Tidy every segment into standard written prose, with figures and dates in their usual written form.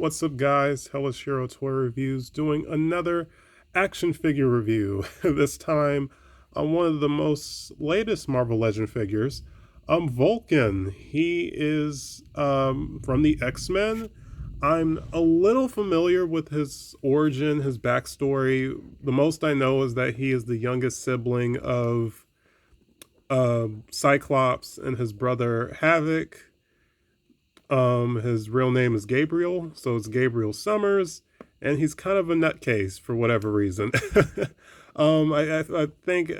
What's up, guys? Hellish Hero Toy Reviews doing another action figure review. This time on one of the most latest Marvel Legend figures, Vulcan. He is from the X-Men. I'm a little familiar with his origin, his backstory. The most I know is that he is the youngest sibling of Cyclops and his brother Havoc. His real name is Gabriel, so it's Gabriel Summers, and he's kind of a nutcase for whatever reason. I think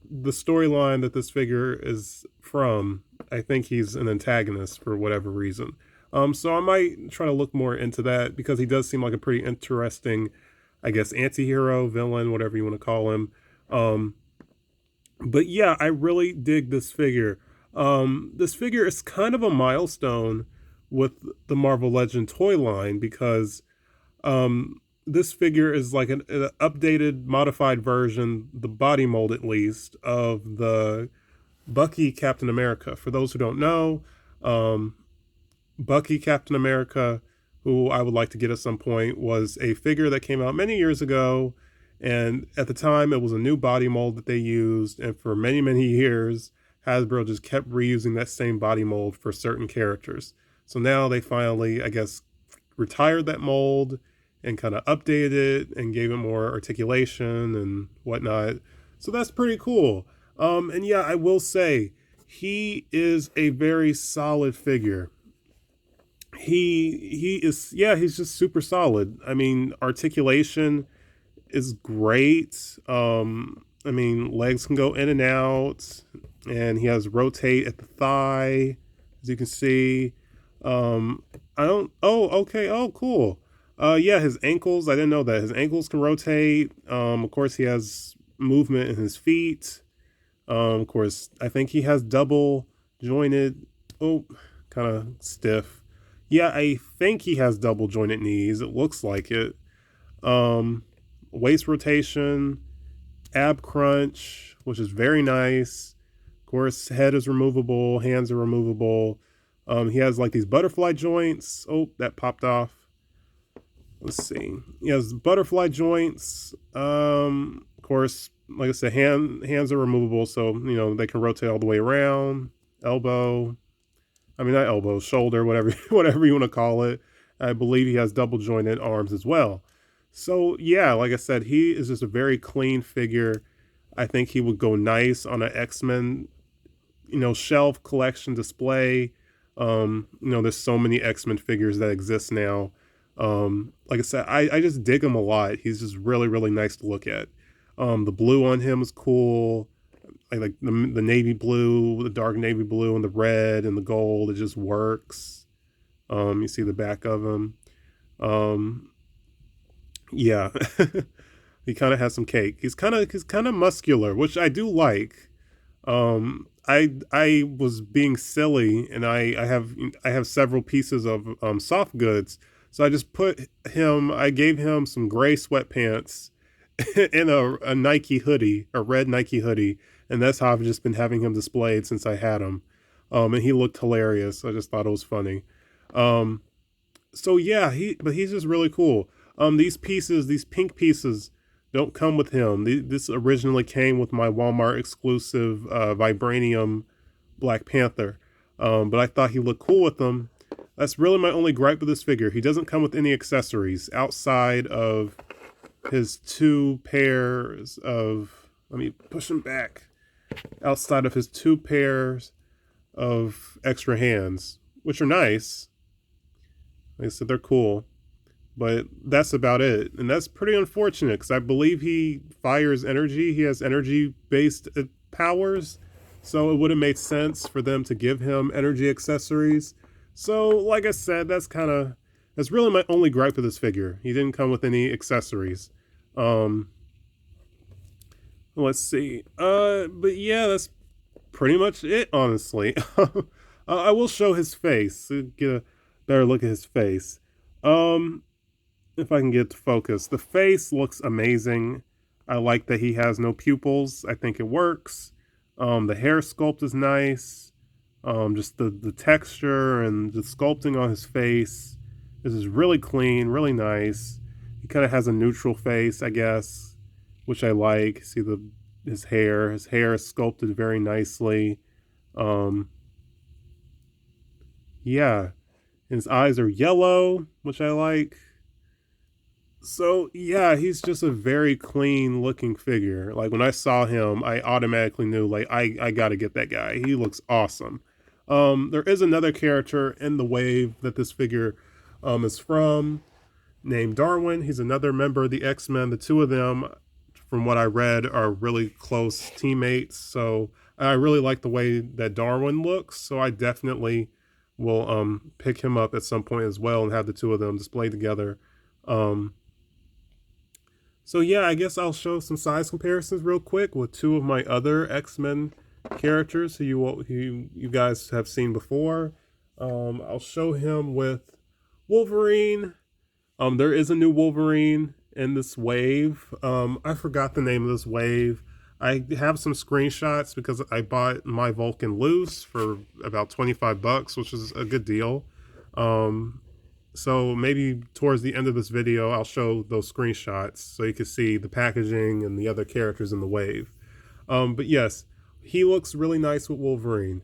the storyline that this figure is from, I think he's an antagonist for whatever reason. So I might try to look more into that because he does seem like a pretty interesting, I guess, anti-hero, villain, whatever you want to call him. But yeah, I really dig this figure. This figure is kind of a milestone with the Marvel Legend toy line because this figure is like an updated, modified version, the body mold at least, of the Bucky Captain America. For those who don't know, Bucky Captain America, who I would like to get at some point, was a figure that came out many years ago. And at the time, it was a new body mold that they used. And for many, many years, Hasbro just kept reusing that same body mold for certain characters. So now they finally, I guess, retired that mold and kind of updated it and gave it more articulation and whatnot. So that's pretty cool. And yeah, I will say, he is a very solid figure. He is, yeah, he's just super solid. I mean, articulation is great. I mean, legs can go in and out, and he has rotate at the thigh, as you can see. I don't. Oh, okay. Oh, cool. Yeah, his ankles. I didn't know that his ankles can rotate. Of course, he has movement in his feet. Of course, I think he has double jointed. Oh, kind of stiff. Yeah, I think he has double jointed knees. It looks like it. Waist rotation, ab crunch, which is very nice. Of course, head is removable, hands are removable. He has like these butterfly joints. Oh, that popped off. Let's see. He has butterfly joints. Of course, like I said, hands are removable, so you know they can rotate all the way around. Elbow. I mean, not elbow, shoulder, whatever, whatever you want to call it. I believe he has double jointed arms as well. So yeah, like I said, he is just a very clean figure. I think he would go nice on an X-Men, shelf collection display. There's so many X-Men figures that exist now. Like I said, I just dig him a lot. He's just really, really nice to look at. The blue on him is cool. I like the navy blue, the dark navy blue, and the red and the gold. It just works. You see the back of him. Yeah, he kind of has some cake. He's kind of muscular, which I do like. I was being silly, and I have several pieces of soft goods, so I just put him. I gave him some gray sweatpants and a Nike hoodie, a red Nike hoodie, and that's how I've just been having him displayed since I had him. And he looked hilarious. I just thought it was funny. So yeah, but he's just really cool. These pieces, these pink pieces, don't come with him. This originally came with my Walmart exclusive Vibranium Black Panther, but I thought he looked cool with them. That's really my only gripe with this figure. He doesn't come with any accessories outside of his two pairs of. Let me push him back. Outside of his two pairs of extra hands, which are nice. Like I said, they're cool. But that's about it. And that's pretty unfortunate because I believe he fires energy. He has energy-based powers. So it would have made sense for them to give him energy accessories. So, like I said, that's really my only gripe with this figure. He didn't come with any accessories. Let's see. But yeah, that's pretty much it, honestly. I will show his face. Get a better look at his face. If I can get to focus. The face looks amazing. I like that he has no pupils. I think it works. The hair sculpt is nice. Just the texture and the sculpting on his face This is really clean, really nice. He kind of has a neutral face, I guess, which I like. See his hair. His hair is sculpted very nicely. Um, yeah, his eyes are yellow, which I like. So yeah, he's just a very clean looking figure. Like when I saw him, I automatically knew like I gotta get that guy. He looks awesome. There is another character in the wave that this figure is from, named Darwin. He's another member of the X-Men. The two of them, from what I read, are really close teammates. So I really like the way that Darwin looks. So I definitely will pick him up at some point as well and have the two of them displayed together. Um, so yeah, I guess I'll show some size comparisons real quick with two of my other X-Men characters who you guys have seen before. I'll show him with Wolverine. There is a new Wolverine in this wave. I forgot the name of this wave. I have some screenshots because I bought my Vulcan loose for about $25, which is a good deal. So maybe towards the end of this video, I'll show those screenshots so you can see the packaging and the other characters in the wave. But yes, he looks really nice with Wolverine.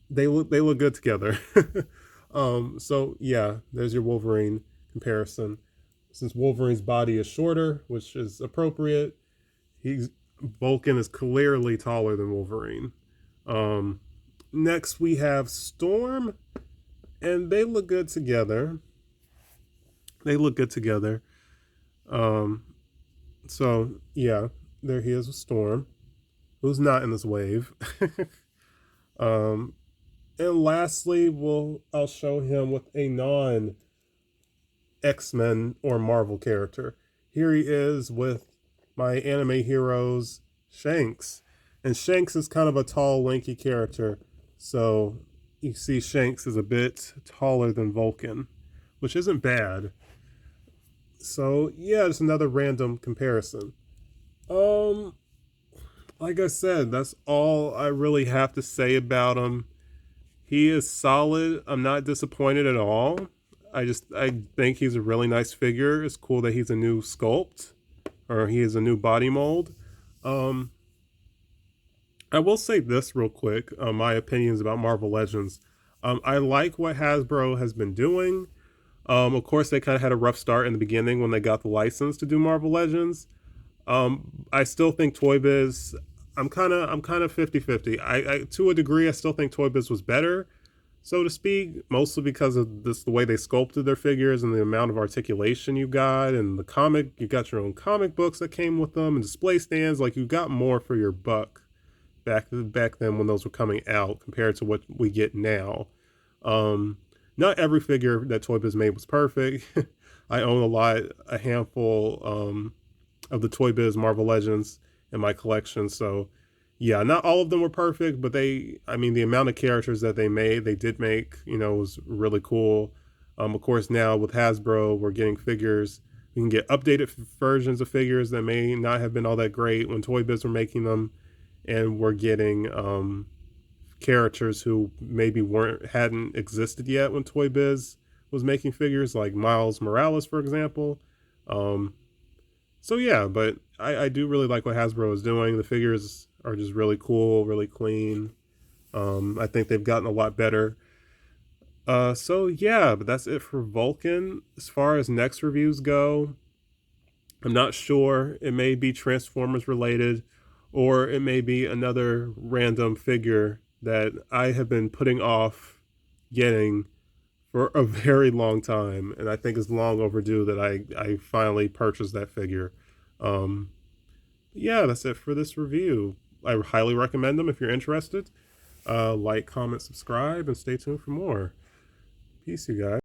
They look good together. So yeah, there's your Wolverine comparison. Since Wolverine's body is shorter, which is appropriate, Vulcan is clearly taller than Wolverine. Next we have Storm, and they look good together. They look good together. So yeah, there he is with Storm, who's not in this wave. um, and lastly, I'll show him with a non X-Men or Marvel character. Here he is with my anime heroes, Shanks. And Shanks is kind of a tall, lanky character. So you see Shanks is a bit taller than Vulcan, which isn't bad. So yeah, it's another random comparison. Like I said, that's all I really have to say about him. He is solid. I'm not disappointed at all. I think he's a really nice figure. It's cool that he's a new sculpt, or he is a new body mold. I will say this real quick. My opinions about Marvel Legends. I like what Hasbro has been doing. Of course, they kind of had a rough start in the beginning when they got the license to do Marvel Legends. I still think Toy Biz. I'm kind of 50-50. I to a degree, I still think Toy Biz was better, so to speak, mostly because of the way they sculpted their figures and the amount of articulation you got, and you got your own comic books that came with them, and display stands. Like, you got more for your buck back then when those were coming out compared to what we get now. Not every figure that Toy Biz made was perfect. I own a handful of the Toy Biz Marvel Legends in my collection. So yeah, not all of them were perfect, but the amount of characters that they did make, was really cool. Of course, now with Hasbro, we're getting figures. We can get updated versions of figures that may not have been all that great when Toy Biz were making them. And we're getting characters who maybe hadn't existed yet when Toy Biz was making figures, like Miles Morales, for example. So yeah, but I do really like what Hasbro is doing. The figures are just really cool, really clean. I think they've gotten a lot better. So yeah, but that's it for Vulcan. As far as next reviews go, I'm not sure. It may be Transformers related, or it may be another random figure that I have been putting off getting for a very long time, and I think it's long overdue that I finally purchased that figure. Yeah, that's it for this review. I highly recommend them if you're interested. Like, comment, subscribe, and stay tuned for more. Peace, you guys.